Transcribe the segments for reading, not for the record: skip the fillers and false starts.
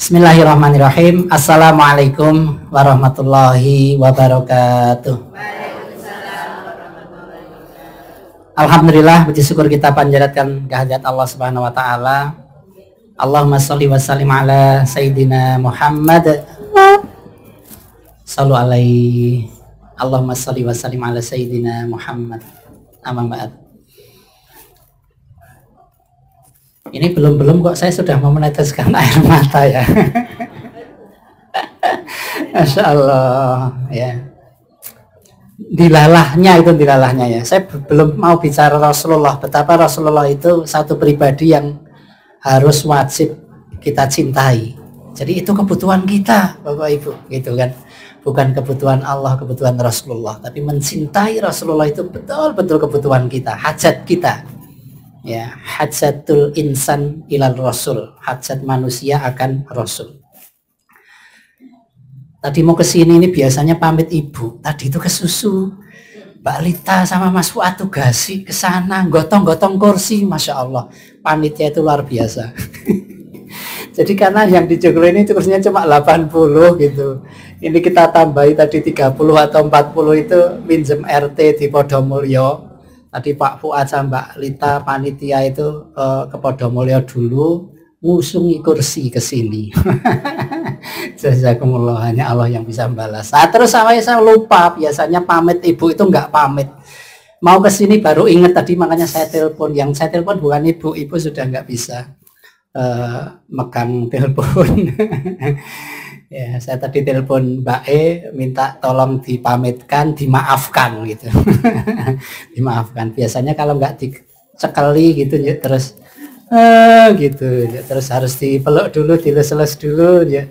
Bismillahirrahmanirrahim. Assalamualaikum warahmatullahi wabarakatuh. Alhamdulillah, puji syukur kita panjatkan kehadirat Allah Subhanahu wa taala. Allahumma shalli wa sallim ala sayyidina Muhammad. Shallu alaihi. Allahumma shalli wa sallim ala sayyidina Muhammad. Amma ba'd. Ini belum kok saya sudah mau meneteskan air mata ya. Masya Allah ya. Dilalahnya ya. Saya belum mau bicara Rasulullah. Betapa Rasulullah itu satu pribadi yang harus wajib kita cintai. Jadi itu kebutuhan kita, Bapak Ibu, gitu kan. Bukan kebutuhan Allah, kebutuhan Rasulullah. Tapi mencintai Rasulullah itu betul-betul kebutuhan kita, hajat kita. Ya, hajatul insan ilal rasul, hajat manusia akan rasul. Tadi mau kesini ini biasanya pamit ibu, tadi itu ke susu. Mbak Lita sama Mas Fuad tugasi ke sana, gotong-gotong kursi, Masya Allah, panitia itu luar biasa. Jadi karena yang di Joglo ini kursinya cuma 80 gitu. Ini kita tambahi tadi 30 atau 40 itu minjem RT di Podomulyo. Tadi Pak Fuad sama Mbak Lita panitia itu ke Podomulyo dulu, ngusungi kursi ke sini. Jazakumullah, hanya Allah yang bisa membalas. Terus saya lupa, biasanya pamit ibu itu nggak pamit. Mau ke sini baru ingat tadi, makanya saya telepon. Yang saya telepon bukan ibu sudah nggak bisa megang telepon. Ya, saya tadi telepon Mbak E, minta tolong dipamitkan, dimaafkan gitu. Dimaafkan. Biasanya kalau nggak dicekeli gitu ya, terus gitu ya, terus harus dipeluk dulu, dilus-lus dulu ya.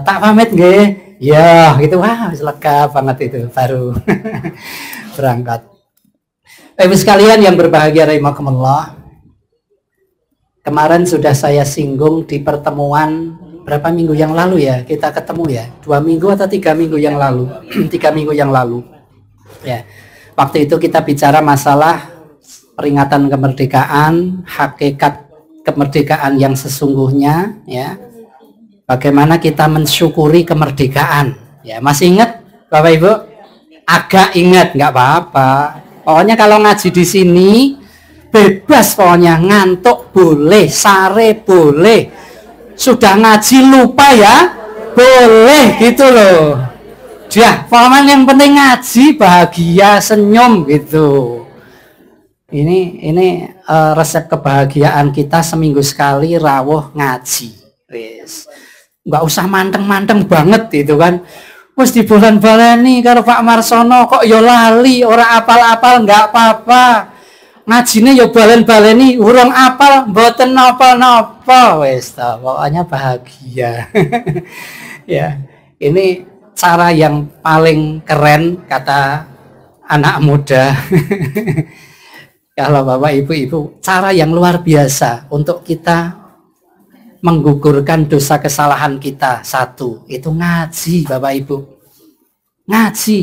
Tak pamit nggih. Ya, gitu. Wah, lega banget itu baru berangkat. Ibu sekalian yang berbahagia rahimakumullah. Kemarin sudah saya singgung di pertemuan berapa minggu yang lalu ya, kita ketemu ya, 2 minggu atau 3 minggu yang lalu. 3 minggu yang lalu ya, waktu itu kita bicara masalah peringatan kemerdekaan, hakikat kemerdekaan yang sesungguhnya ya, bagaimana kita mensyukuri kemerdekaan ya. Masih ingat Bapak Ibu? Agak ingat, nggak apa-apa, pokoknya kalau ngaji di sini bebas, pokoknya ngantuk boleh, sare boleh, sudah ngaji lupa ya boleh gitu loh. Dia pokoknya yang penting ngaji, bahagia, senyum gitu. Ini resep kebahagiaan kita, seminggu sekali rawuh ngaji. Wis. Nggak usah manteng-manteng banget gitu kan. Wis di bulan-bulan nih karo Pak Marsono kok yo lali, ora apal-apal nggak apa-apa. Ngajine ya balen-baleni, urung apal mboten napa-napa, wis ta, pokoknya bahagia. Ya, ini cara yang paling keren kata anak muda. Kalau Bapak Ibu, cara yang luar biasa untuk kita menggugurkan dosa kesalahan kita. Satu, itu ngaji Bapak Ibu. Ngaji.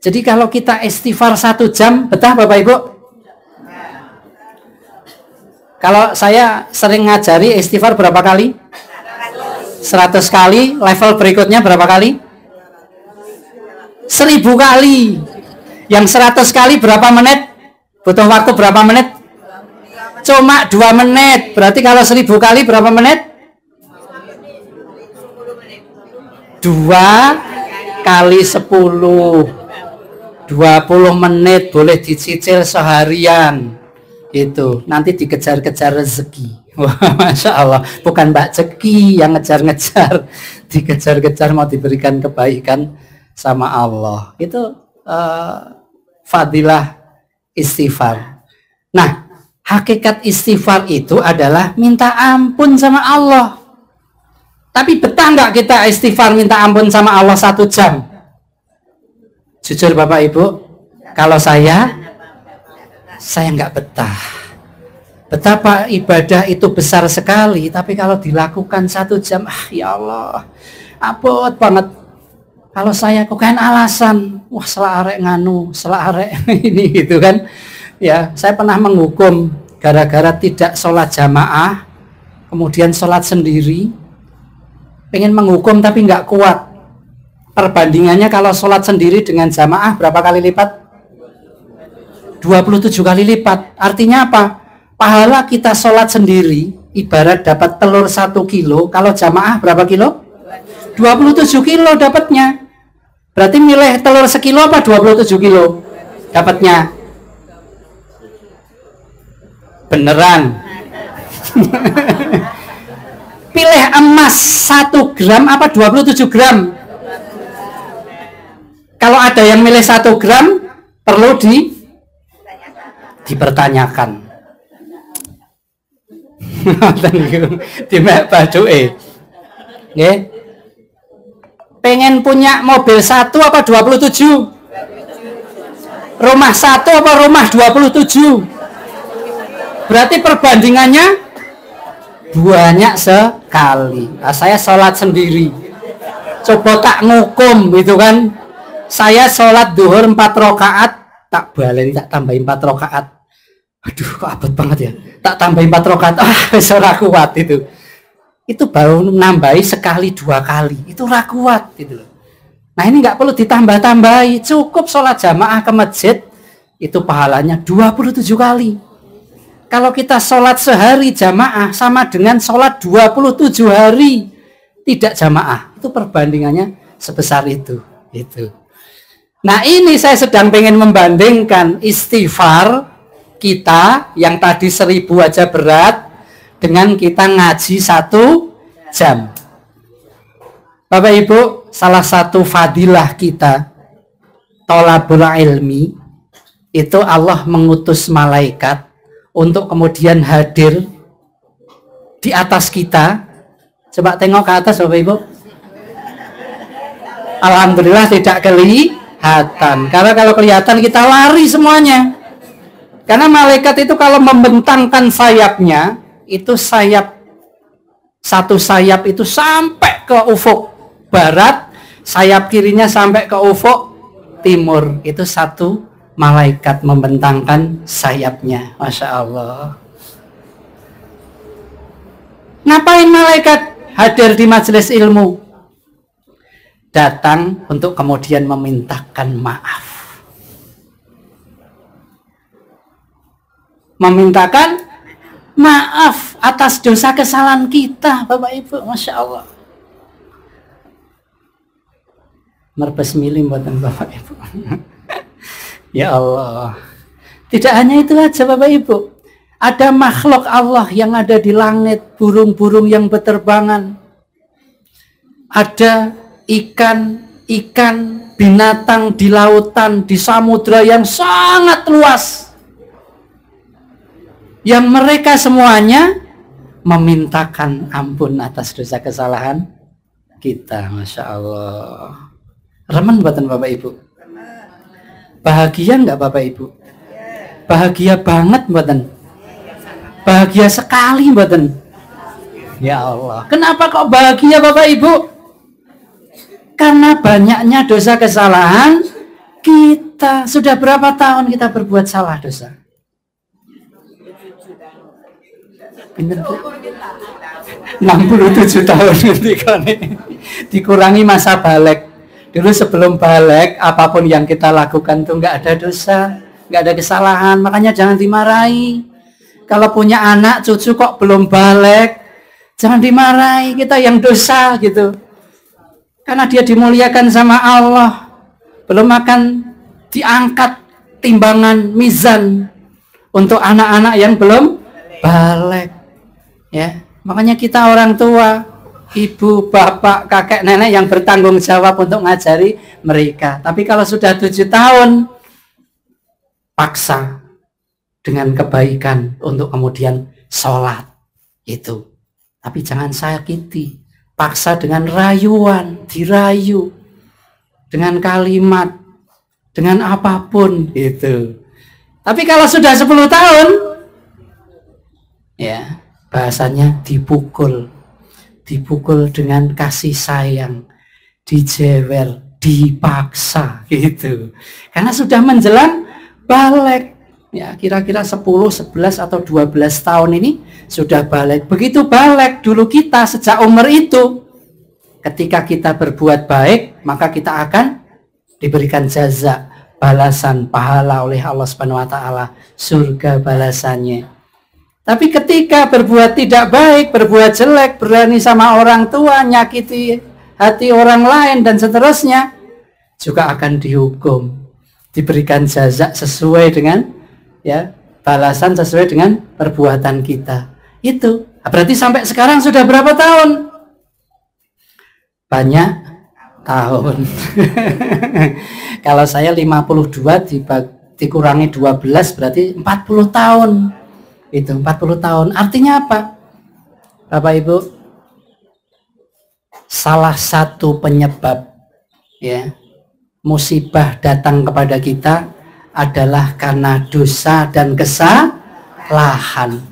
Jadi kalau kita istighfar 1 jam, betah Bapak Ibu? Kalau saya sering ngajari istighfar berapa kali? 100 kali. Level berikutnya berapa kali? 1000 kali. Yang 100 kali berapa menit? Butuh waktu berapa menit? Cuma 2 menit. Berarti kalau 1000 kali berapa menit? 2 kali 10. 20 menit, boleh dicicil seharian. Itu nanti dikejar-kejar rezeki. Wah, Masya Allah, bukan Mbak Ceki yang ngejar-ngejar, dikejar-kejar mau diberikan kebaikan sama Allah. Itu fadilah istighfar. Nah, hakikat istighfar itu adalah minta ampun sama Allah. Tapi betah nggak kita istighfar minta ampun sama Allah 1 jam? Jujur Bapak Ibu, kalau saya nggak betah. Betapa ibadah itu besar sekali, tapi kalau dilakukan 1 jam, ya Allah, abot banget. Kalau saya kok kan alasan, wah selarek nganu, selarek ini gitu kan. Ya, saya pernah menghukum gara-gara tidak sholat jamaah, kemudian sholat sendiri. pengen menghukum tapi nggak kuat. Perbandingannya kalau sholat sendiri dengan jamaah berapa kali lipat? 27 kali lipat. Artinya apa? Pahala kita sholat sendiri ibarat dapat telur 1 kilo, kalau jamaah berapa kilo? 27 kilo dapatnya. Berarti milih telur sekilo apa 27 kilo dapatnya? Beneran. Pilih emas 1 gram apa 27 gram? Kalau ada yang milih 1 gram, perlu dipertanyakan. Dimek baduke. Nggih. Pengen punya mobil 1 apa 27? Rumah 1 apa rumah 27? Berarti perbandingannya banyak sekali. Nah, saya sholat sendiri. Coba tak ngukum gitu kan. Saya sholat duhur 4 rakaat, tak baleni tak tambahin 4 rakaat. Aduh, kok abot banget ya. Tak tambahin 4 rakaat. Ora kuat itu. Itu baru nambahi sekali 2 kali. Itu ora kuat gitu loh. Nah, ini nggak perlu ditambah-tambahi. Cukup sholat jamaah ke masjid itu pahalanya 27 kali. Kalau kita sholat sehari jamaah sama dengan sholat 27 hari tidak jamaah. Itu perbandingannya sebesar itu. Itu. Nah, ini saya sedang pengen membandingkan istighfar kita yang tadi 1000 aja berat dengan kita ngaji 1 jam. Bapak Ibu, salah satu fadilah kita tholabul ilmi itu Allah mengutus malaikat untuk kemudian hadir di atas kita. Coba tengok ke atas Bapak Ibu. Alhamdulillah tidak kelihatan. Karena kalau kelihatan kita lari semuanya. Karena malaikat itu kalau membentangkan sayapnya, itu satu sayap itu sampai ke ufuk barat, sayap kirinya sampai ke ufuk timur. Itu satu malaikat membentangkan sayapnya. Masya Allah. Ngapain malaikat hadir di majelis ilmu? Datang untuk kemudian memintakan maaf. Memintakan maaf atas dosa kesalahan kita, Bapak Ibu. Masya Allah. Merbes milim buatan Bapak Ibu. Ya Allah. Tidak hanya itu aja Bapak Ibu. Ada makhluk Allah yang ada di langit, burung-burung yang berterbangan. Ada ikan binatang di lautan, di samudra yang sangat luas. Yang mereka semuanya memintakan ampun atas dosa kesalahan kita. Masya Allah. Remen buatan Bapak Ibu. Bahagia enggak Bapak Ibu? Bahagia banget buatan. Bahagia sekali buatan. Ya Allah. Kenapa kok bahagia Bapak Ibu? Karena banyaknya dosa kesalahan kita. Sudah berapa tahun kita berbuat salah dosa? Bener Bu? 67 tahun dikurangi masa balik. Dulu sebelum balik, apapun yang kita lakukan tuh nggak ada dosa, nggak ada kesalahan. Makanya jangan dimarahi. Kalau punya anak, cucu kok belum balik, jangan dimarahi. Kita yang dosa gitu. Karena dia dimuliakan sama Allah, belum akan diangkat timbangan mizan untuk anak-anak yang belum balik. Ya, makanya kita orang tua, ibu, bapak, kakek, nenek yang bertanggung jawab untuk ngajari mereka. Tapi kalau sudah 7 tahun, paksa dengan kebaikan untuk kemudian sholat itu. Tapi jangan sakiti. Paksa dengan rayuan, dirayu dengan kalimat, dengan apapun itu. Tapi kalau sudah 10 tahun, ya bahasanya dipukul dengan kasih sayang, dijewer, dipaksa gitu. Karena sudah menjelang balik. Ya, kira-kira 10, 11 atau 12 tahun ini sudah balik. Begitu balik dulu kita sejak umur itu Ketika kita berbuat baik, maka kita akan diberikan jaza, balasan, pahala oleh Allah Subhanahu wa taala, surga balasannya. Tapi ketika berbuat tidak baik, berbuat jelek, berani sama orang tua, nyakiti hati orang lain dan seterusnya, juga akan dihukum, diberikan jaza sesuai dengan balasan sesuai dengan perbuatan kita. Itu berarti sampai sekarang sudah berapa tahun? Banyak tahun. Kalau saya 52 dikurangi 12 berarti 40 tahun. Itu 40 tahun. Artinya apa? Bapak Ibu, salah satu penyebab musibah datang kepada kita adalah karena dosa dan kesalahan.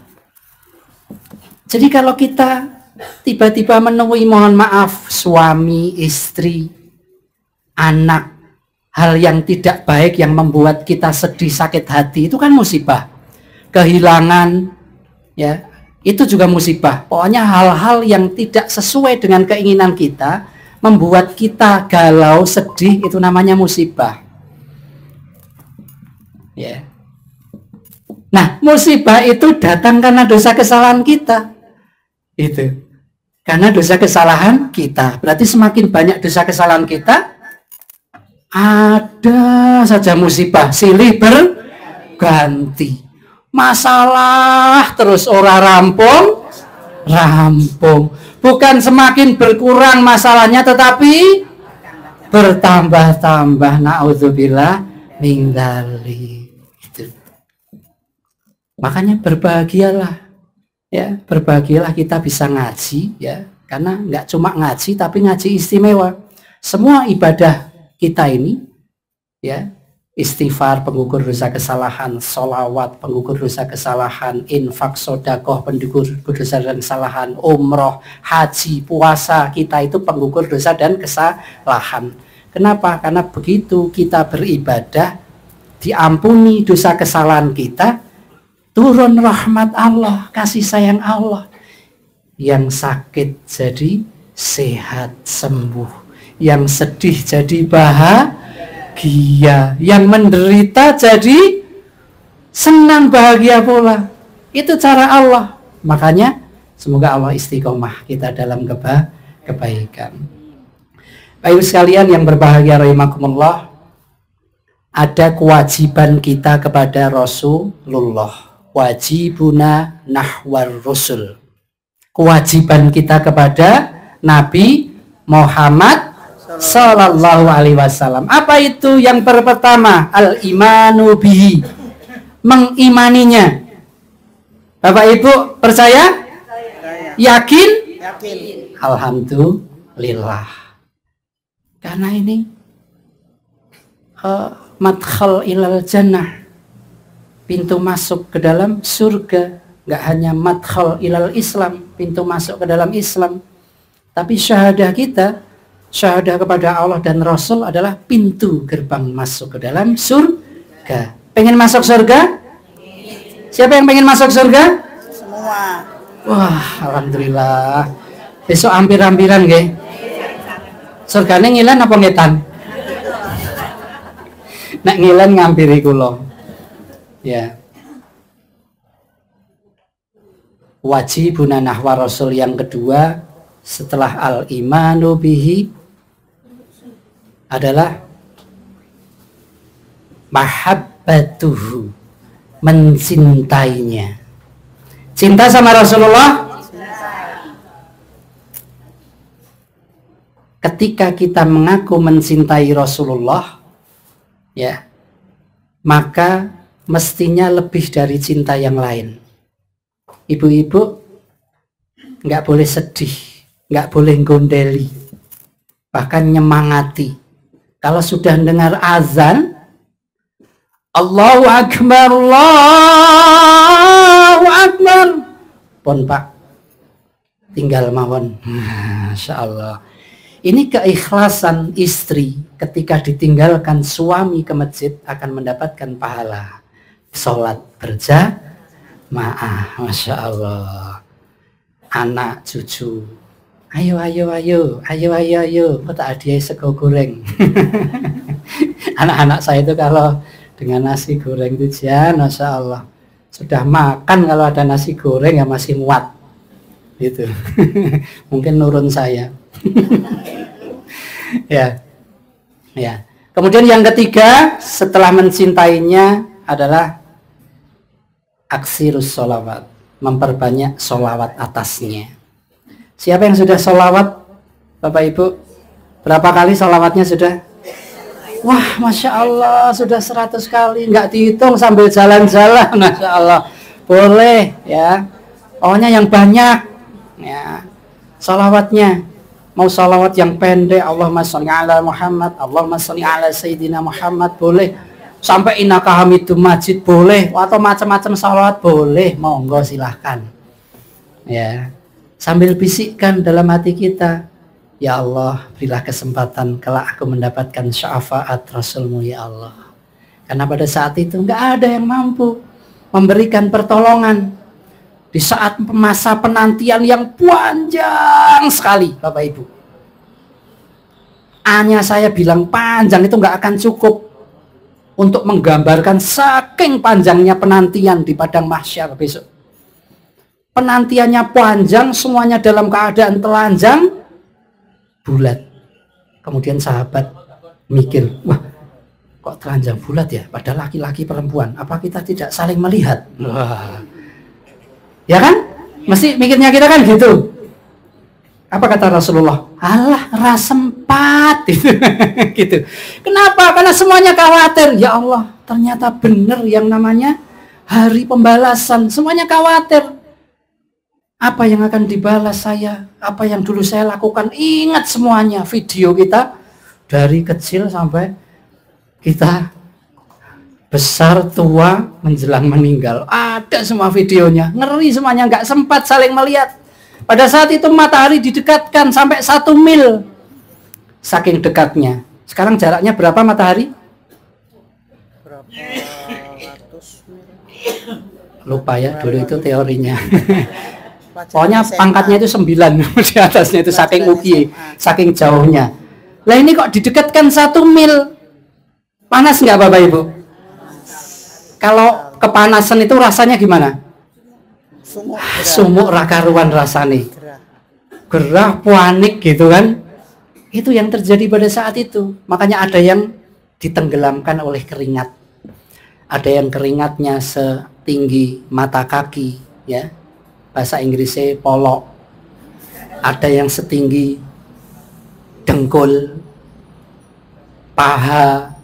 Jadi kalau kita tiba-tiba menemui, mohon maaf, suami, istri, anak, hal yang tidak baik yang membuat kita sedih, sakit hati, itu kan musibah. Kehilangan, itu juga musibah. Pokoknya hal-hal yang tidak sesuai dengan keinginan kita, membuat kita galau, sedih, itu namanya musibah. Nah, musibah itu datang karena dosa kesalahan kita. Itu. Karena dosa kesalahan kita. Berarti semakin banyak dosa kesalahan kita, ada saja musibah silih berganti. Masalah terus ora rampung. Bukan semakin berkurang masalahnya, tetapi bertambah-tambah. Na'udzubillah min dzalik. Itu. Makanya berbahagialah. Berbahagialah kita bisa ngaji, karena nggak cuma ngaji tapi ngaji istimewa. Semua ibadah kita ini, istighfar pengukur dosa kesalahan, sholawat pengukur dosa kesalahan, infak, sodakoh pengukur dosa dan kesalahan, umroh, haji, puasa, kita itu pengukur dosa dan kesalahan. Kenapa? Karena begitu kita beribadah, diampuni dosa kesalahan kita, turun rahmat Allah, kasih sayang Allah. Yang sakit jadi sehat, sembuh. Yang sedih jadi bahagia. Yang menderita jadi senang, bahagia pula. Itu cara Allah. Makanya semoga Allah istiqomah kita dalam kebaikan. Baik sekalian yang berbahagia rahimakumullah, ada kewajiban kita kepada Rasulullah. Wajibuna nahwar rusul. Kewajiban kita kepada Nabi Muhammad sallallahu alaihi wasallam. Apa itu? Yang pertama, al-imanu bihi. Mengimaninya. Bapak Ibu percaya? Yakin? Alhamdulillah. Karena ini madkhal ilal jannah, pintu masuk ke dalam surga. Nggak hanya madkhal ilal Islam, pintu masuk ke dalam Islam, tapi syahadah kita, syahadah kepada Allah dan Rasul adalah pintu gerbang masuk ke dalam surga. Pengen masuk surga? Siapa yang pengen masuk surga? Semua. Wah, alhamdulillah. Besok hampir-hampiran nggih. Surgane ngilen apa ngetan? Nek ngilen ngampiri kula. Wajibuna nahwa rasul yang kedua setelah al-imanu bihi adalah mahabbatuhu, mencintainya. Cinta sama Rasulullah. Ketika kita mengaku mencintai Rasulullah, maka mestinya lebih dari cinta yang lain. Ibu-ibu nggak boleh sedih, nggak boleh gondeli, bahkan nyemangati. Kalau sudah dengar azan, Allahu Akbar, Allahu Akbar, pon Pak, tinggal mawon. Masya Allah. Ini keikhlasan istri ketika ditinggalkan suami ke masjid akan mendapatkan pahala sholat berjamaah. Masya Allah. Anak cucu Ayo, ayo, ayo, ayo, ayo, ayo, kok tak hadiah sego goreng. Anak-anak saya itu kalau dengan nasi goreng itu Masya Allah, sudah makan kalau ada nasi goreng ya masih muat gitu. Mungkin nurun saya. Ya, ya. Kemudian yang ketiga setelah mencintainya adalah aksirus sholawat, memperbanyak sholawat atasnya. Siapa yang sudah sholawat, Bapak Ibu? Berapa kali sholawatnya sudah? Wah, Masya Allah, sudah 100 kali. Nggak dihitung sambil jalan-jalan, Masya Allah. Boleh, ya. Pokoknya yang banyak, ya. Sholawatnya. Mau sholawat yang pendek, Allahumma sholli ala Muhammad, Allahumma sholli ala Sayyidina Muhammad, boleh. Sampai innaka hamidum majid, boleh. Atau macam-macam sholawat, boleh. Monggo silahkan. Ya. Sambil bisikkan dalam hati kita, ya Allah, berilah kesempatan kelak aku mendapatkan syafaat Rasulmu ya Allah. Karena pada saat itu nggak ada yang mampu memberikan pertolongan di saat masa penantian yang panjang sekali, Bapak Ibu. Hanya saya bilang panjang itu nggak akan cukup untuk menggambarkan saking panjangnya penantian di padang mahsyar besok. Penantiannya panjang, semuanya dalam keadaan telanjang, bulat. Kemudian sahabat mikir, wah kok telanjang bulat ya? Padahal laki-laki perempuan. Apa kita tidak saling melihat? Wah. Ya kan? Mesti mikirnya kita kan gitu. Apa kata Rasulullah? Alah, rasempat. Gitu. Kenapa? Karena semuanya khawatir. Ya Allah, ternyata benar yang namanya hari pembalasan. Semuanya khawatir. Apa yang akan dibalas saya? Apa yang dulu saya lakukan? Ingat semuanya, video kita dari kecil sampai kita besar, tua, menjelang meninggal. Ada semua videonya. Ngeri semuanya, nggak sempat saling melihat. Pada saat itu matahari didekatkan sampai 1 mil. Saking dekatnya. Sekarang jaraknya berapa matahari? Berapa ratus mil? Lupa ya, dulu itu teorinya. Pokoknya pangkatnya itu 9 di atasnya itu saking uki, saking jauhnya. Lah ini kok didekatkan 1 mil. Panas nggak Bapak Ibu? Kalau kepanasan itu rasanya gimana? Sumuk rakaruan rasane. Gerah, panik gitu kan. Itu yang terjadi pada saat itu. Makanya ada yang ditenggelamkan oleh keringat. Ada yang keringatnya setinggi mata kaki, ya. Bahasa Inggrisnya polok. Ada yang setinggi dengkul, paha,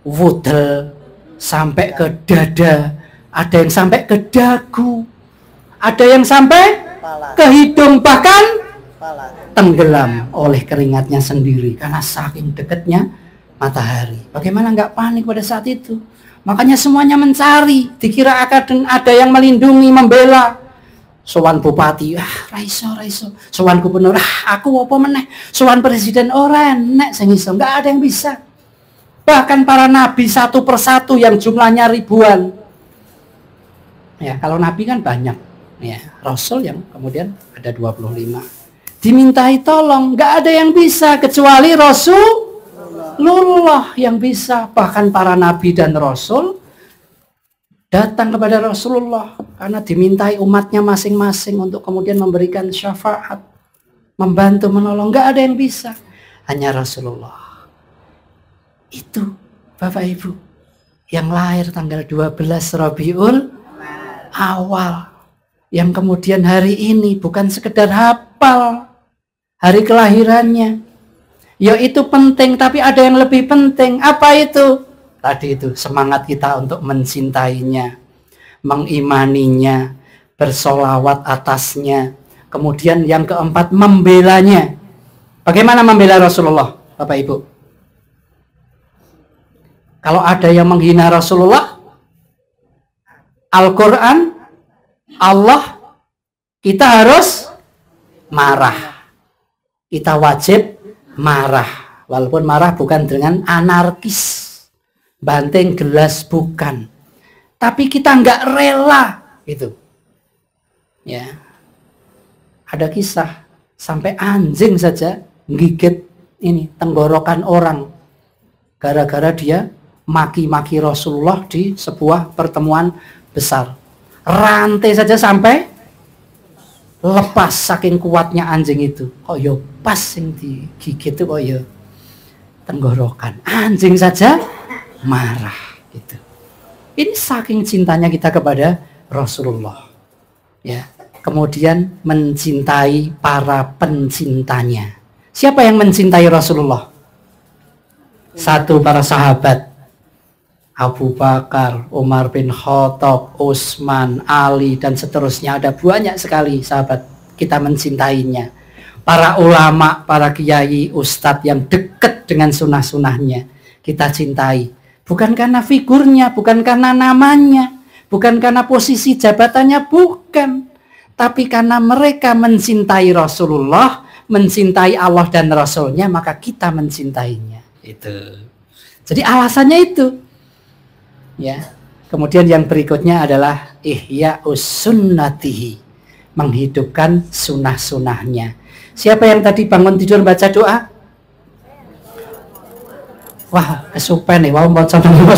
wudel, sampai ke dada. Ada yang sampai ke dagu. Ada yang sampai ke hidung, bahkan tenggelam oleh keringatnya sendiri karena saking dekatnya matahari. Bagaimana nggak panik pada saat itu? Makanya semuanya mencari, dikira akan ada yang melindungi, membela. Sowan bupati, raiso. Sowan gubernur, aku apa meneh. Sowan presiden, enek sing iso, enggak ada yang bisa. Bahkan para nabi satu persatu yang jumlahnya ribuan. Ya, kalau nabi kan banyak. Ya, rasul yang kemudian ada 25. Dimintai tolong, enggak ada yang bisa kecuali Rasulullah yang bisa. Bahkan para nabi dan rasul datang kepada Rasulullah karena dimintai umatnya masing-masing untuk kemudian memberikan syafaat, membantu, menolong. Nggak ada yang bisa, hanya Rasulullah. Itu Bapak Ibu yang lahir tanggal 12 Rabiul Awal, yang kemudian hari ini bukan sekedar hafal hari kelahirannya, yaitu penting, tapi ada yang lebih penting. Apa itu? Tadi itu semangat kita untuk mencintainya, mengimaninya, bersolawat atasnya. Kemudian yang keempat, membelanya. Bagaimana membela Rasulullah, Bapak Ibu? Kalau ada yang menghina Rasulullah, Al-Quran, Allah, kita harus marah. Kita wajib marah. Walaupun marah bukan dengan anarkis, banting gelas, bukan, tapi kita nggak rela gitu. Ya, ada kisah Sampai anjing saja gigit ini tenggorokan orang gara-gara dia maki-maki Rasulullah di sebuah pertemuan besar. Rantai saja sampai lepas saking kuatnya anjing itu. Kok yo pas yang digigit itu kok yo tenggorokan. Anjing saja marah gitu. Ini saking cintanya kita kepada Rasulullah. Ya. Kemudian mencintai para pencintanya. Siapa yang mencintai Rasulullah? Satu, para sahabat. Abu Bakar, Umar bin Khattab, Utsman, Ali, dan seterusnya. Ada banyak sekali sahabat kita mencintainya. Para ulama, para kiai, ustadz yang dekat dengan sunnah-sunnahnya kita cintai. Bukan karena figurnya, bukan karena namanya, bukan karena posisi jabatannya, bukan. Tapi karena mereka mencintai Rasulullah, mencintai Allah dan Rasulnya, maka kita mencintainya. Itu. Jadi alasannya itu. Ya. Kemudian yang berikutnya adalah ihya'us sunnatihi, menghidupkan sunnah-sunnahnya. Siapa yang tadi bangun tidur baca doa? Wah, kesupen nih, wow, baca doa.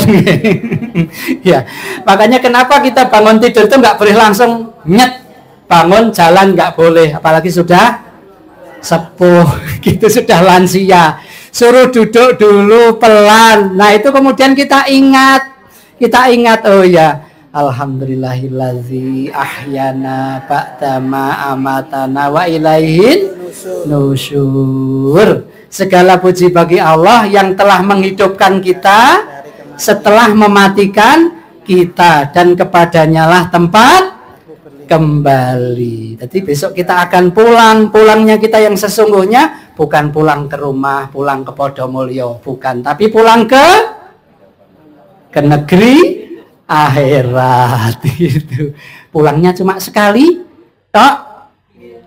Ya, makanya kenapa kita bangun tidur itu nggak boleh langsung nyet. Bangun jalan nggak boleh, apalagi sudah sepuh, gitu, sudah lansia. Suruh duduk dulu pelan. Nah itu kemudian kita ingat, oh ya, alhamdulillahillazi ahyana ba'dama amatana wa ilaihin nusyur. Segala puji bagi Allah yang telah menghidupkan kita setelah mematikan kita, dan kepadanya lah tempat kembali. Jadi besok kita akan pulang. Pulangnya kita yang sesungguhnya bukan pulang ke rumah, pulang ke Podomulyo, bukan, tapi pulang ke negeri akhirat. Gitu. Pulangnya cuma sekali, tok,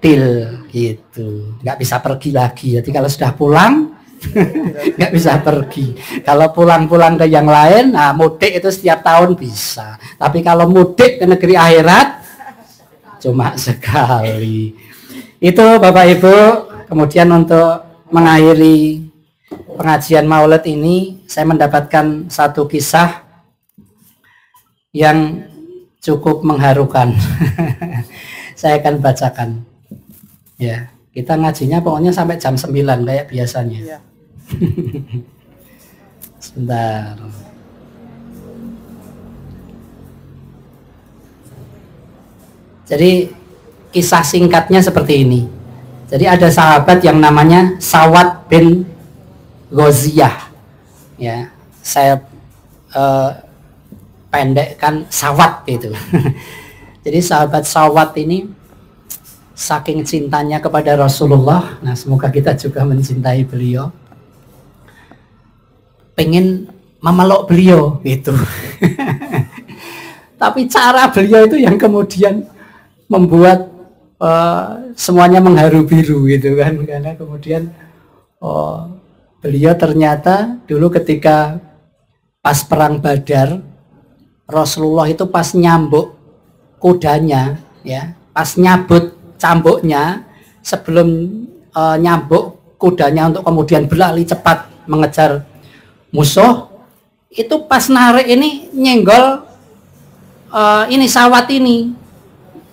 til, gitu. Nggak bisa pergi lagi. Jadi kalau sudah pulang nggak bisa pergi. Kalau pulang-pulang ke yang lain, nah mudik itu setiap tahun bisa. Tapi kalau mudik ke negeri akhirat cuma sekali. Itu Bapak Ibu. Kemudian untuk mengakhiri pengajian Maulid ini, saya mendapatkan satu kisah yang cukup mengharukan. Saya akan bacakan. Ya, kita ngajinya pokoknya sampai jam 9 kayak biasanya. Ya. Sebentar. Jadi kisah singkatnya seperti ini. Jadi ada sahabat yang namanya Sawad bin Ghaziyah. Ya, saya pendekkan Sawad itu. Jadi sahabat Sawad ini saking cintanya kepada Rasulullah. Nah, semoga kita juga mencintai beliau. Pengen memeluk beliau gitu. Tapi cara beliau itu yang kemudian membuat semuanya mengharu biru gitu kan, karena kemudian beliau ternyata dulu ketika pas perang Badar, Rasulullah itu pas nyambuk kudanya, ya, pas nyabut cambuknya, sebelum nyambuk kudanya untuk kemudian berlari cepat mengejar musuh, itu pas narik ini nyenggol ini Sawat ini.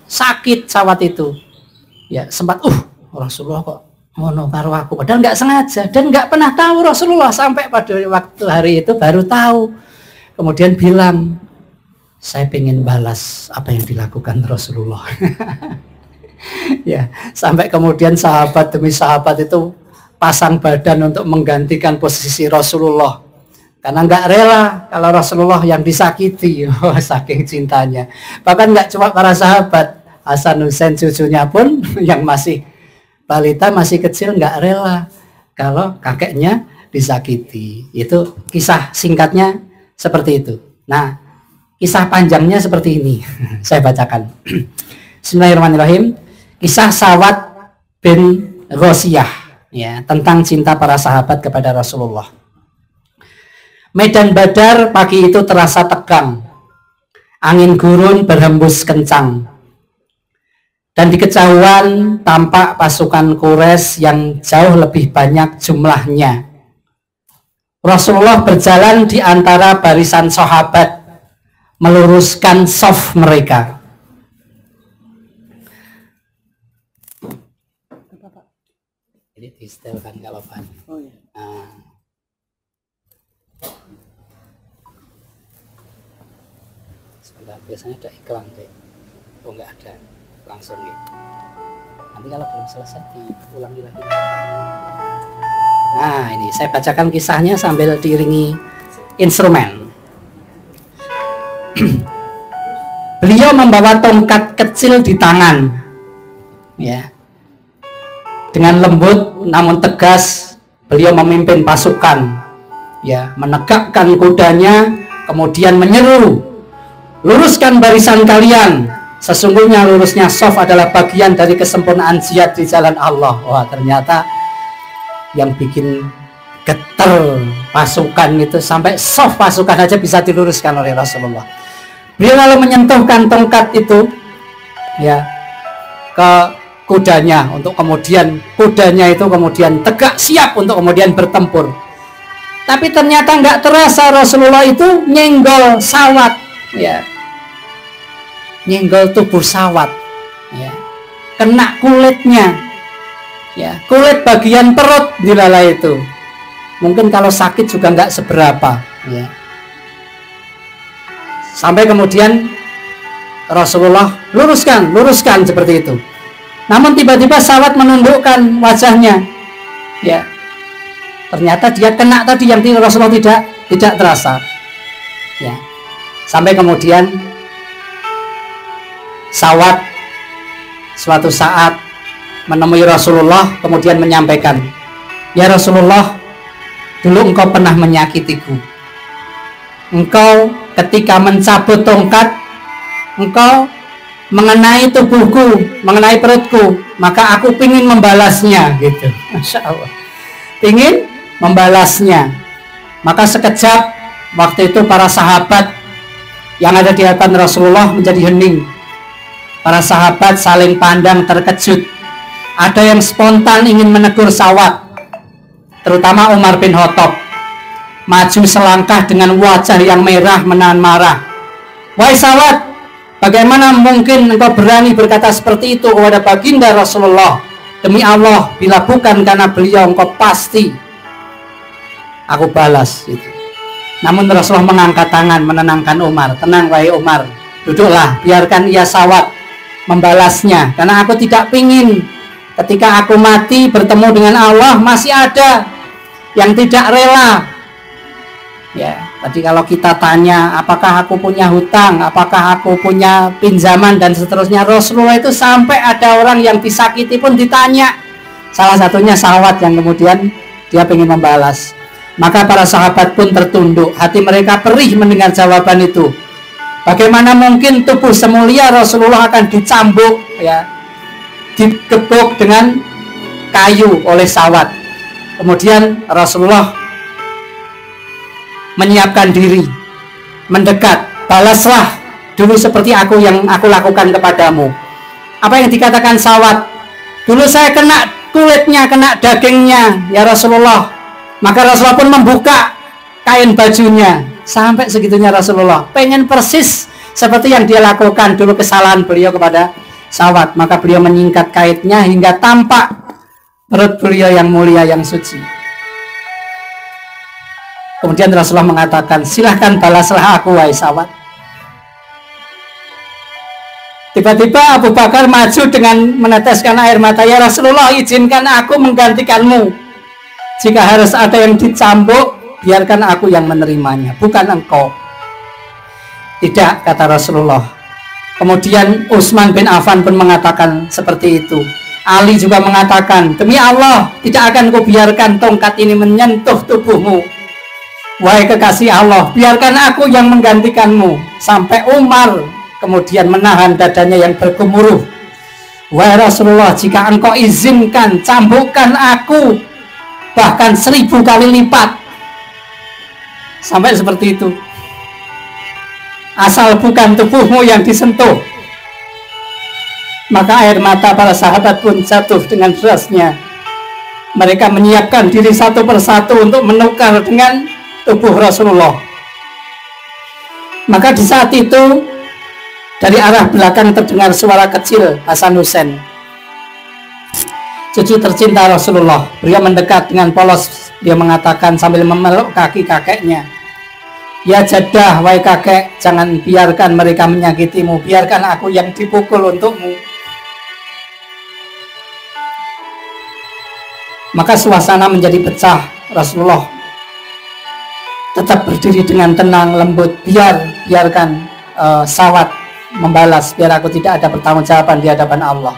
Sakit Sawat itu, ya sempat Rasulullah kok ngono karo aku, padahal nggak sengaja dan nggak pernah tahu Rasulullah, sampai pada waktu hari itu baru tahu. Kemudian bilang, saya pengen balas apa yang dilakukan Rasulullah. Ya, sampai kemudian sahabat demi sahabat itu pasang badan untuk menggantikan posisi Rasulullah. Karena nggak rela kalau Rasulullah yang disakiti. Saking cintanya. Bahkan nggak cuma para sahabat, Hasan Hussein cucunya pun yang masih balita, masih kecil, nggak rela kalau kakeknya disakiti. Itu kisah singkatnya seperti itu. Nah, kisah panjangnya seperti ini. Saya bacakan. Bismillahirrahmanirrahim. Kisah Sawad bin Ghaziyah, ya, tentang cinta para sahabat kepada Rasulullah. Medan Badar pagi itu terasa tegang. Angin gurun berhembus kencang. Dan diketahuan tampak pasukan Quraisy yang jauh lebih banyak jumlahnya. Rasulullah berjalan di antara barisan sahabat, meluruskan shaf mereka. Ini disetelkan kalau pan. Oh iya. Nah. Sebentar, biasanya ada iklan deh. Oh nggak ada, langsung gitu. Nanti kalau belum selesai diulangi lagi. Nah ini saya bacakan kisahnya sambil diiringi instrumen. Beliau membawa tongkat kecil di tangan, ya. Dengan lembut namun tegas beliau memimpin pasukan, ya, menegakkan kudanya, kemudian menyeru, luruskan barisan kalian, sesungguhnya lurusnya shaf adalah bagian dari kesempurnaan jihad di jalan Allah. Wah, ternyata yang bikin getar pasukan itu sampai shaf pasukan aja bisa diluruskan oleh Rasulullah. Beliau lalu menyentuhkan tongkat itu, ya, ke kudanya untuk kemudian kudanya itu kemudian tegak siap untuk kemudian bertempur. Tapi ternyata nggak terasa Rasulullah itu nyenggol sawat, ya, nyenggol tubuh sawat, ya, kena kulitnya, ya, kulit bagian perut dilala itu. Mungkin kalau sakit juga nggak seberapa, ya. Sampai kemudian Rasulullah luruskan seperti itu. Namun tiba-tiba sawat menundukkan wajahnya, ya. Ternyata dia kena tadi yang Rasulullah tidak terasa, ya. Sampai kemudian sawat suatu saat menemui Rasulullah, kemudian menyampaikan, ya Rasulullah, dulu engkau pernah menyakitiku. Engkau ketika mencabut tongkat, engkau mengenai tubuhku, mengenai perutku, maka aku ingin membalasnya, gitu. Masya Allah, ingin membalasnya. Maka sekejap waktu itu para sahabat yang ada di hadapan Rasulullah menjadi hening. Para sahabat saling pandang terkejut. Ada yang spontan ingin menegur sawat, terutama Umar bin Khattab, maju selangkah dengan wajah yang merah menahan marah. Wahai sawat, bagaimana mungkin engkau berani berkata seperti itu kepada baginda Rasulullah? Demi Allah, bila bukan karena beliau, engkau pasti aku balas itu. Namun Rasulullah mengangkat tangan menenangkan Umar. Tenang wahai Umar, duduklah, biarkan ia sawat membalasnya, karena aku tidak ingin ketika aku mati bertemu dengan Allah masih ada yang tidak rela. Ya, tadi kalau kita tanya apakah aku punya hutang, apakah aku punya pinjaman dan seterusnya, Rasulullah itu sampai ada orang yang disakiti pun ditanya. Salah satunya sawat yang kemudian dia ingin membalas. Maka para sahabat pun tertunduk, hati mereka perih mendengar jawaban itu. Bagaimana mungkin tubuh semulia Rasulullah akan dicambuk, ya, digebuk dengan kayu oleh sawat. Kemudian Rasulullah menyiapkan diri, mendekat, balaslah dulu seperti yang aku lakukan kepadamu. Apa yang dikatakan sawat? Dulu saya kena kulitnya, kena dagingnya, ya Rasulullah. Maka Rasulullah pun membuka kain bajunya. Sampai segitunya Rasulullah pengen persis seperti yang dia lakukan dulu kesalahan beliau kepada sawat. Maka beliau menyingkat kaitnya hingga tampak perut beliau yang mulia, yang suci. Kemudian Rasulullah mengatakan, silahkan balaslah aku wahai sawat. Tiba-tiba Abu Bakar maju dengan meneteskan air mata. Ya Rasulullah, izinkan aku menggantikanmu. Jika harus ada yang dicambuk, biarkan aku yang menerimanya, bukan engkau. Tidak, kata Rasulullah. Kemudian Utsman bin Affan pun mengatakan seperti itu. Ali juga mengatakan, demi Allah, tidak akan kubiarkan tongkat ini menyentuh tubuhmu. Wahai kekasih Allah, biarkan aku yang menggantikanmu. Sampai Umar kemudian menahan dadanya yang bergemuruh. Wahai Rasulullah, jika engkau izinkan, cambukkan aku bahkan 1000 kali lipat. Sampai seperti itu. Asal bukan tubuhmu yang disentuh. Maka air mata para sahabat pun jatuh dengan derasnya. Mereka menyiapkan diri satu persatu untuk menukar dengan tubuh Rasulullah. Maka di saat itu dari arah belakang terdengar suara kecil Hasan Husain, cucu tercinta Rasulullah. Beliau mendekat dengan polos. Dia mengatakan sambil memeluk kaki kakeknya, "Ya Jaddah, wahai kakek, jangan biarkan mereka menyakitimu, biarkan aku yang dipukul untukmu." Maka suasana menjadi pecah. Rasulullah tetap berdiri dengan tenang, lembut. Biarkan Sawat membalas, biar aku tidak ada pertanggungjawaban di hadapan Allah.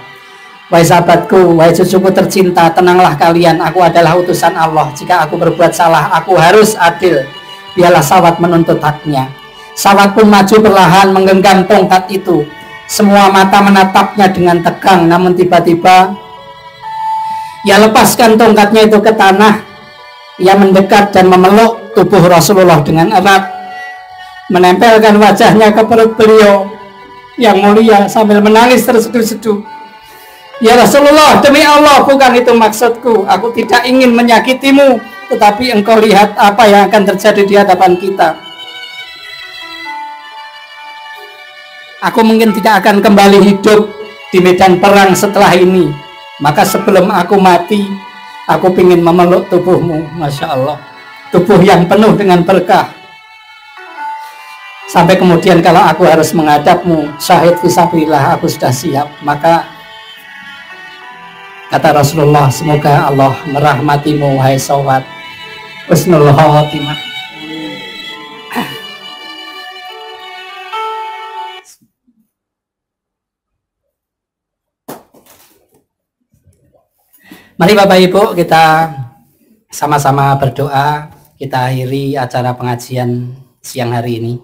"Wahai sahabatku, wahai cucuku tercinta, tenanglah kalian. Aku adalah utusan Allah. Jika aku berbuat salah, aku harus adil. Biarlah Sawat menuntut haknya." Sawat pun maju perlahan menggenggam tongkat itu. Semua mata menatapnya dengan tegang. Namun tiba-tiba ia lepaskan tongkatnya itu ke tanah. Ia mendekat dan memeluk tubuh Rasulullah dengan erat, menempelkan wajahnya ke perut beliau yang mulia sambil menangis terseduh-seduh. "Ya Rasulullah, demi Allah, bukan itu maksudku. Aku tidak ingin menyakitimu, tetapi engkau lihat apa yang akan terjadi di hadapan kita. Aku mungkin tidak akan kembali hidup di medan perang setelah ini. Maka sebelum aku mati, aku ingin memeluk tubuhmu." Masya Allah, tubuh yang penuh dengan berkah. Sampai kemudian kalau aku harus menghadapmu, syahid fisabilillah, aku sudah siap. Maka kata Rasulullah, "Semoga Allah merahmatimu, wahai Sawat. Husnul khotimah." Mari Bapak Ibu, kita sama-sama berdoa. Kita akhiri acara pengajian siang hari ini.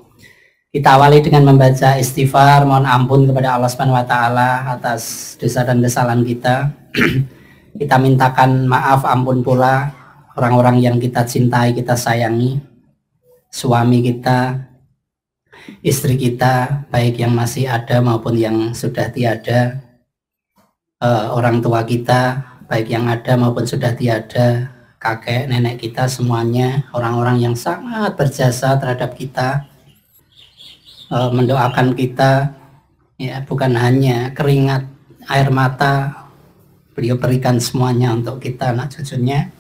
Kita awali dengan membaca istighfar, mohon ampun kepada Allah Subhanahu wa taala atas dosa dan kesalahan kita. Kita mintakan maaf ampun pula orang-orang yang kita cintai, kita sayangi, suami kita, istri kita, baik yang masih ada maupun yang sudah tiada, orang tua kita, baik yang ada maupun sudah tiada, kakek, nenek kita, semuanya orang-orang yang sangat berjasa terhadap kita, mendoakan kita, ya, bukan hanya keringat, air mata, beliau berikan semuanya untuk kita, anak cucunya,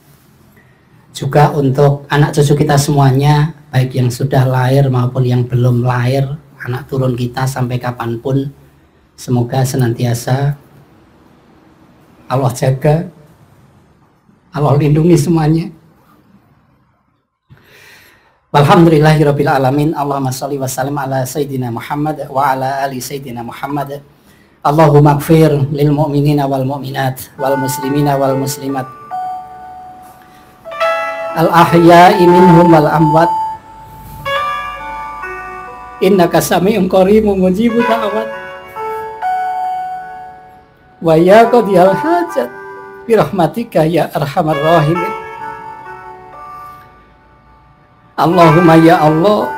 juga untuk anak cucu kita semuanya, baik yang sudah lahir maupun yang belum lahir, anak turun kita sampai kapanpun. Semoga senantiasa Allah jaga, Allah lindungi semuanya. Alhamdulillahirabbil alamin. Allahumma shalli wa sallim ala sayyidina Muhammad wa ala ali sayyidina Muhammad. Allahumma ighfir lil mu'minina wal mu'minat wal muslimina wal muslimat al ahya'i minhum wal amwat. Innaka sami'un qaribun mujibud da'awat. Wa ya qadiyal hajat birahmatika ya arhamar rahimin. Allahumma ya Allah,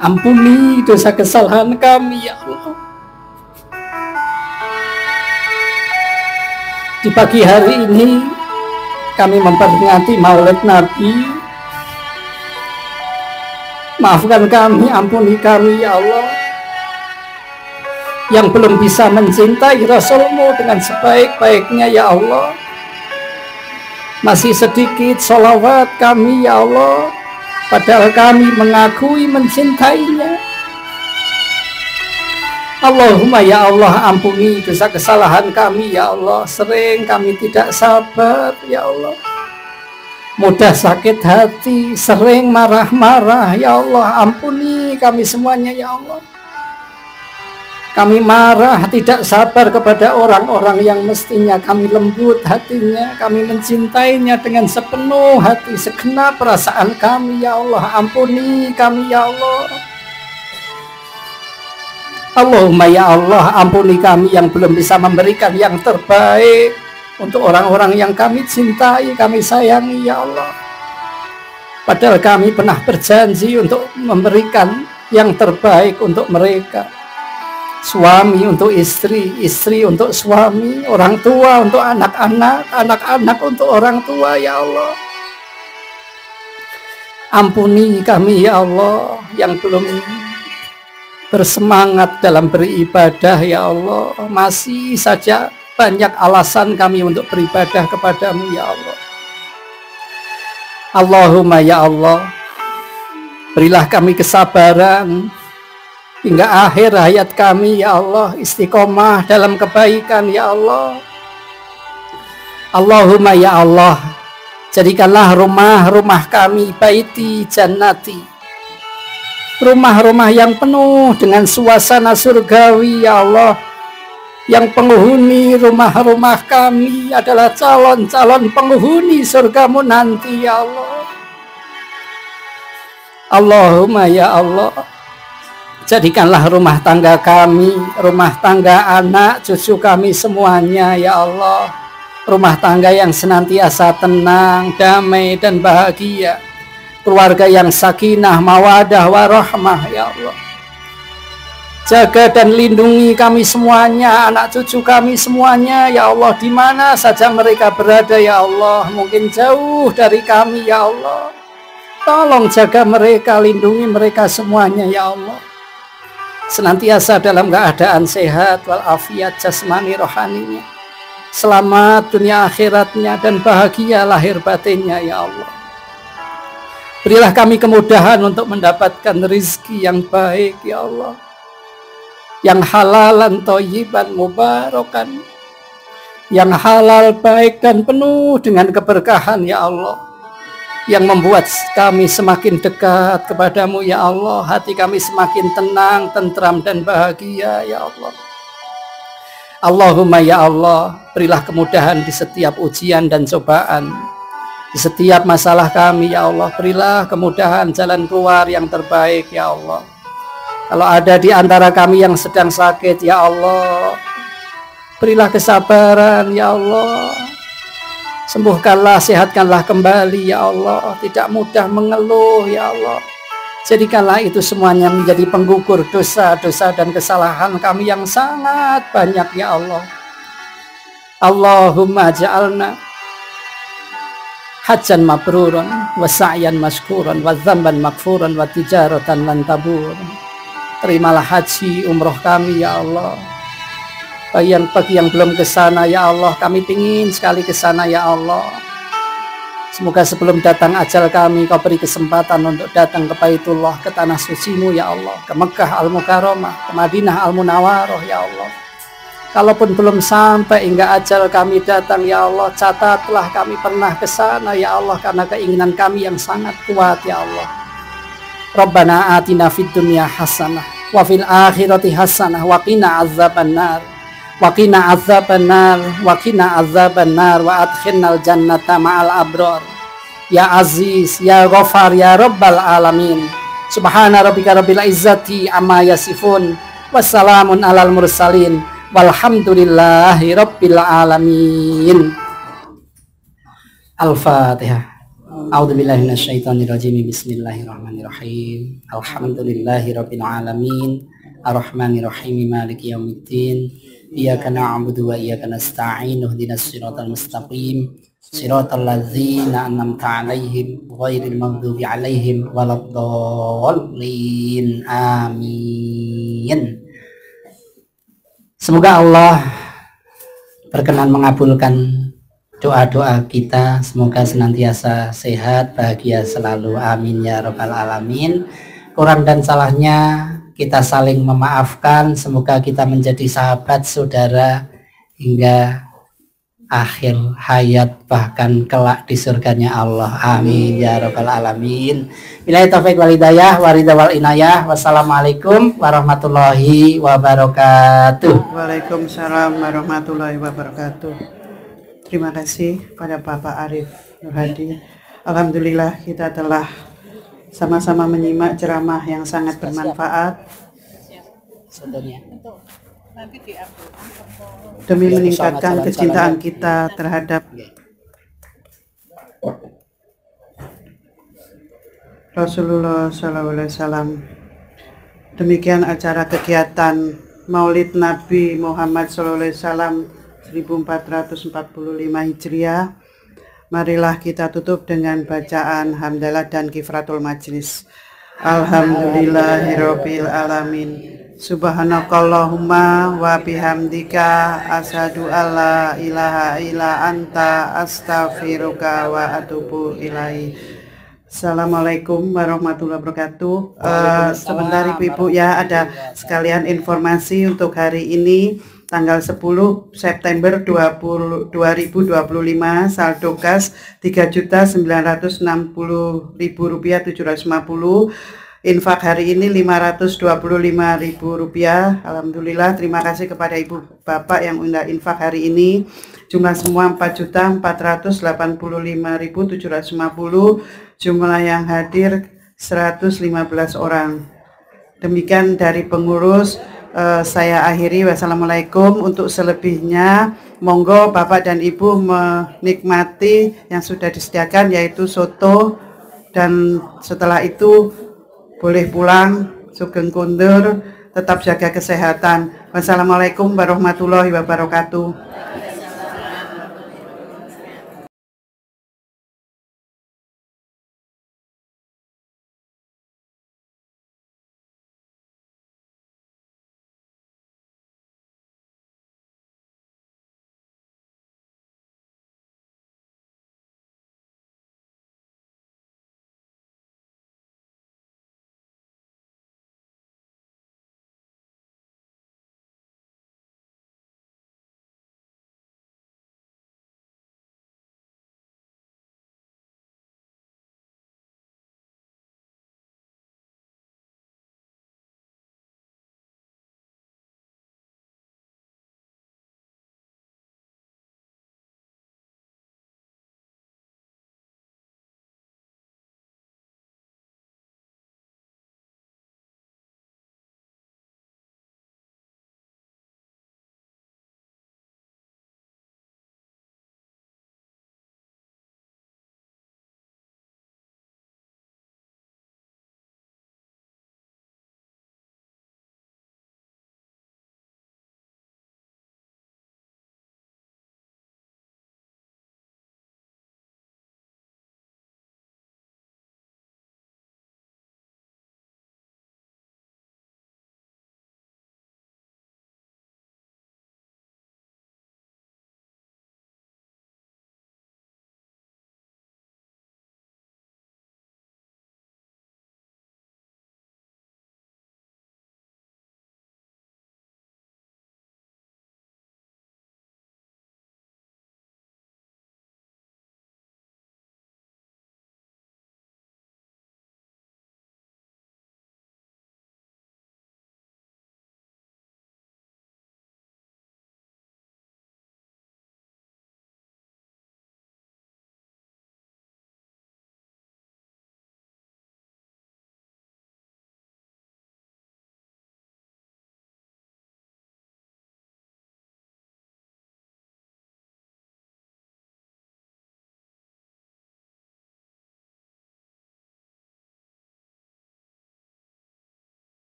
ampuni dosa kesalahan kami ya Allah. Di pagi hari ini kami memperingati Maulid Nabi. Maafkan kami, ampuni kami ya Allah, yang belum bisa mencintai Rasul-Mu dengan sebaik-baiknya ya Allah. Masih sedikit sholawat kami ya Allah, padahal kami mengakui mencintainya. Allahumma ya Allah, ampuni dosa kesalahan kami ya Allah. Sering kami tidak sabar ya Allah, mudah sakit hati, sering marah-marah ya Allah. Ampuni kami semuanya ya Allah. Kami marah, tidak sabar kepada orang-orang yang mestinya kami lembut hatinya, kami mencintainya dengan sepenuh hati, segenap perasaan kami ya Allah. Ampuni kami ya Allah. Allahumma ya Allah, ampuni kami yang belum bisa memberikan yang terbaik untuk orang-orang yang kami cintai, kami sayangi ya Allah. Padahal kami pernah berjanji untuk memberikan yang terbaik untuk mereka. suami untuk istri, istri untuk suami, orang tua untuk anak-anak, anak-anak untuk orang tua, ya Allah. Ampuni kami, ya Allah, yang belum bersemangat dalam beribadah, ya Allah. Masih saja banyak alasan kami untuk beribadah kepadamu, ya Allah. Allahumma ya Allah, berilah kami kesabaran hingga akhir hayat kami, ya Allah, istiqomah dalam kebaikan, ya Allah. Allahumma ya Allah, jadikanlah rumah-rumah kami baiti jannati, rumah-rumah yang penuh dengan suasana surgawi, ya Allah, yang penghuni rumah-rumah kami adalah calon-calon penghuni surgamu nanti, ya Allah. Allahumma ya Allah, jadikanlah rumah tangga kami, rumah tangga anak cucu kami semuanya, ya Allah, rumah tangga yang senantiasa tenang, damai dan bahagia, keluarga yang sakinah, mawadah, warahmah, ya Allah. Jaga dan lindungi kami semuanya, anak cucu kami semuanya, ya Allah, di mana saja mereka berada, ya Allah, mungkin jauh dari kami, ya Allah. Tolong jaga mereka, lindungi mereka semuanya, ya Allah. Senantiasa dalam keadaan sehat walafiat jasmani rohaninya, selamat dunia akhiratnya, dan bahagia lahir batinnya, ya Allah. Berilah kami kemudahan untuk mendapatkan rezeki yang baik, ya Allah, yang halalan thayyiban mubarakan, yang halal baik dan penuh dengan keberkahan, ya Allah, yang membuat kami semakin dekat kepadamu, ya Allah, hati kami semakin tenang, tentram dan bahagia, ya Allah. Allahumma ya Allah, berilah kemudahan di setiap ujian dan cobaan, di setiap masalah kami, ya Allah. Berilah kemudahan jalan keluar yang terbaik, ya Allah. Kalau ada di antara kami yang sedang sakit, ya Allah, berilah kesabaran, ya Allah. Sembuhkanlah, sehatkanlah kembali, ya Allah. Tidak mudah mengeluh, ya Allah. Jadikanlah itu semuanya menjadi penggugur dosa-dosa dan kesalahan kami yang sangat banyak, ya Allah. Allahumma ja'alna hajjan mabruran wa sa'yan mashkuran wa dzamban maghfuran wa tijaratan lan tabur. Terimalah haji umroh kami, ya Allah. Bagi yang belum ke sana, ya Allah, kami pingin sekali ke sana, ya Allah. Semoga sebelum datang ajal kami, kau beri kesempatan untuk datang ke Baitullah, ke tanah sucimu, ya Allah, ke Mekah Al-Mukarramah, ke Madinah Al-Munawwarah, ya Allah. Kalaupun belum sampai hingga ajal kami datang, ya Allah, catatlah kami pernah ke sana, ya Allah, karena keinginan kami yang sangat kuat, ya Allah. Rabbana atina fid dunya hasanah wa fil akhirati hasanah wa qina azabannar wa qina azabannar wa qina azabannar wa adkhilnal jannata ma'al abrar ya aziz ya ghafar ya rabbal alamin. Subhana rabbika rabbil izzati amma yasifun wassalamun alal mursalin walhamdulillahi rabbil alamin. Al-Fatihah. A'udzubillahi minasyaitonirrajim. Bismillahirrahmanirrahim. Alhamdulillahirabbil alamin. Arrahmanirrahim. Maliki yaumiddin. Iyyaka na'budu wa iyyaka nasta'in. Ihdinas siratal mustaqim. Siratal ladzina an'amta 'alaihim ghairil maghdubi 'alaihim waladdallin. Amin. Semoga Allah berkenan mengabulkan doa-doa kita, semoga senantiasa sehat, bahagia selalu, amin ya rabbal alamin. Kurang dan salahnya kita saling memaafkan, semoga kita menjadi sahabat saudara hingga akhir hayat, bahkan kelak di surganya Allah, amin ya rabbal alamin. Billahi taufiq wal hidayah wa ridha wal inayah. Wassalamualaikum warahmatullahi wabarakatuh. Waalaikumsalam warahmatullahi wabarakatuh. Terima kasih pada Bapak Arif Nur Hadi. Alhamdulillah kita telah sama-sama menyimak ceramah yang sangat bermanfaat demi meningkatkan kecintaan kita terhadap Rasulullah SAW. Demikian acara kegiatan Maulid Nabi Muhammad SAW 1445 Hijriah. Marilah kita tutup dengan bacaan hamdalah dan kifratul majlis. Alhamdulillahirabbil alamin. Subhanakallahumma wa bihamdika asyhadu alla ilaha illa anta astaghfiruka wa atubu ilaik. Assalamualaikum warahmatullahi wabarakatuh. Sebentar Ibu-ibu ya, ada sekalian informasi untuk hari ini tanggal 10 September 2025, saldo kas Rp3.960.750. Infak hari ini Rp525.000. Alhamdulillah, terima kasih kepada Ibu Bapak yang undang infak hari ini. Jumlah semua Rp4.455.750. Jumlah yang hadir 115 orang. Demikian dari pengurus. Saya akhiri. Wassalamualaikum. Untuk selebihnya monggo Bapak dan Ibu menikmati yang sudah disediakan, yaitu soto, dan setelah itu boleh pulang. Sugeng kundur, tetap jaga kesehatan. Wassalamualaikum warahmatullahi wabarakatuh.